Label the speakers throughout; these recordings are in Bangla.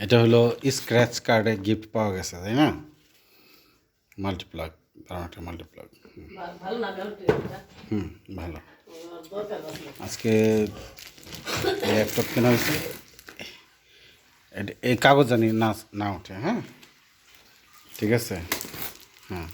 Speaker 1: এটা হলো স্ক্র্যাচ কার্ডে গিফট পাওয়া গেছে, তাই না? মাল্টিপ্লাগ, দাঁড়ান একটা মাল্টিপ্লাগ। ভালো। আজকে ল্যাপটপ কেনা হয়েছে, এই কাগজ জানি না না ওঠে। হ্যাঁ, ঠিক আছে। হ্যাঁ,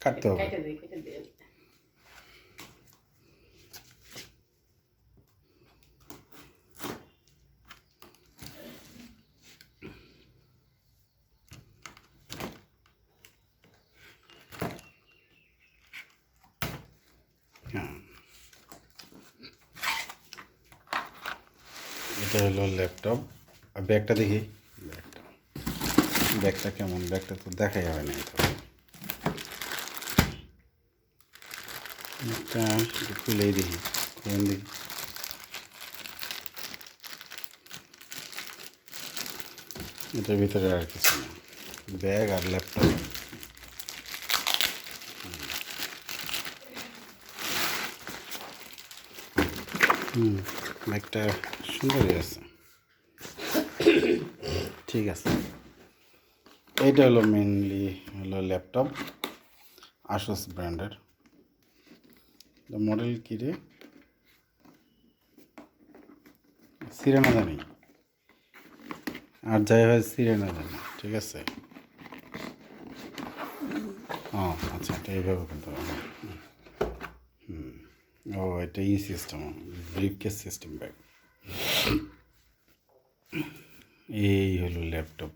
Speaker 1: কাটতে হবে। হ্যাঁ, এটা হলো ল্যাপটপ। আর ব্যাগটা দেখি, ব্যাগটা কেমন? ব্যাগটা তো দেখাই হয় না। এটা খুলেই দেখি, খুলেন দেখি। এটার ভিতরে আর কিছু না, ব্যাগ আর ল্যাপটপ। ব্যাগটা সুন্দরই আছে, ঠিক আছে। এইটা হলো মেনলি হলো ল্যাপটপ, আসুস ব্র্যান্ডের। মডেল কী রে? সিরে না জানি, আর যাই হয় সিরে না জানি, ঠিক আছে। ও আচ্ছা, এটা এইভাবে করতে হবে। ও, এটা সিস্টেম, ব্রিফকেস সিস্টেম ব্যাগ। এই হলো ল্যাপটপ।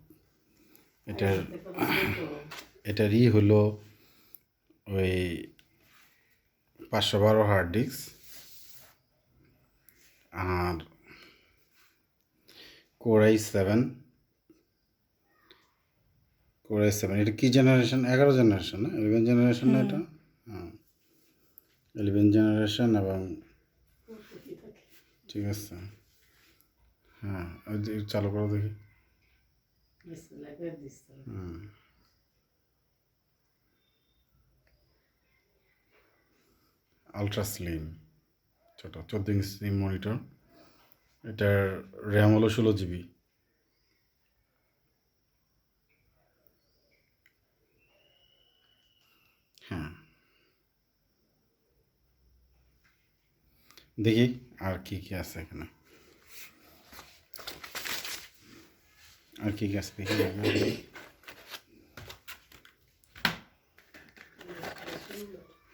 Speaker 1: এটারই হলো ওই 512 হার্ড ডিস্ক আর কোর i7। এটা কী জেনারেশন? 11 জেনারেশন না 11 জেনারেশন না এটা? হ্যাঁ, 11 জেনারেশন। এবং ঠিক আছে, হ্যাঁ, চালু করো দেখি। আলট্রা স্লিম, ছোটো 14 ইঞ্চি মনিটর। এটার র্যাম হলো 16 GB। হ্যাঁ, দেখি আর কি কি আছে এখানে, আর কি কি আছে দেখি।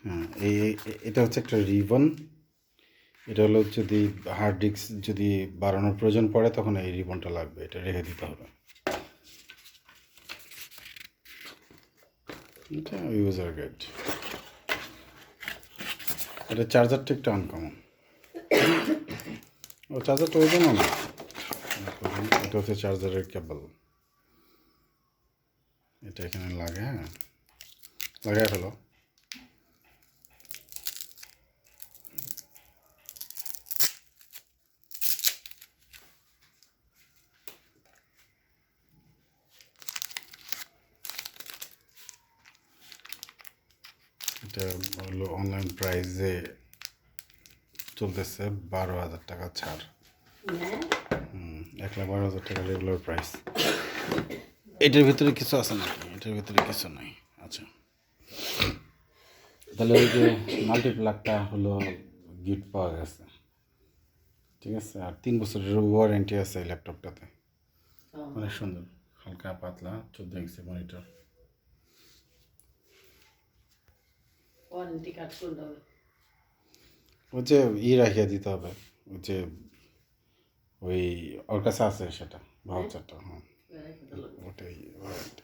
Speaker 1: হ্যাঁ, এটা হচ্ছে একটা রিবন। এটা হলো যদি হার্ড ডিস্ক যদি বাড়ানোর প্রয়োজন পড়ে তখন এই রিবনটা লাগবে, এটা রেখে দিতে হবে। এটা ইউজার গাইড। এটা চার্জারটা একটু আনকমন। ও, চার্জারটা ওই জন্য না, এটা হচ্ছে চার্জারের কেবল। এটা এখানে লাগে, হ্যাঁ, লাগাই ফেলো। এটা হলো অনলাইন প্রাইসে চলতেছে 12,000 টাকা ছাড়। 1,12,000 টাকা রেগুলার প্রাইস। এটার ভিতরে কিছু আছে নাকি? এটার ভিতরে কিছু নাই। আচ্ছা, তাহলে ওই যে মাল্টিপ্লাগটা হলো গিফট পাওয়া গেছে, ঠিক আছে। আর 3 বছরের ওয়ারেন্টি আছে এই ল্যাপটপটাতে। অনেক সুন্দর, হালকা পাতলা 14 ইঞ্চি মনিটর। ওয়ারেন্টি কার্ড করতে হবে, ওই যে রাখিয়ে দিতে হবে, ওই যে ওই ওর কাছে আছে সেটা, ভাউচারটা। হ্যাঁ, ওটাই ওয়ারেন্টি।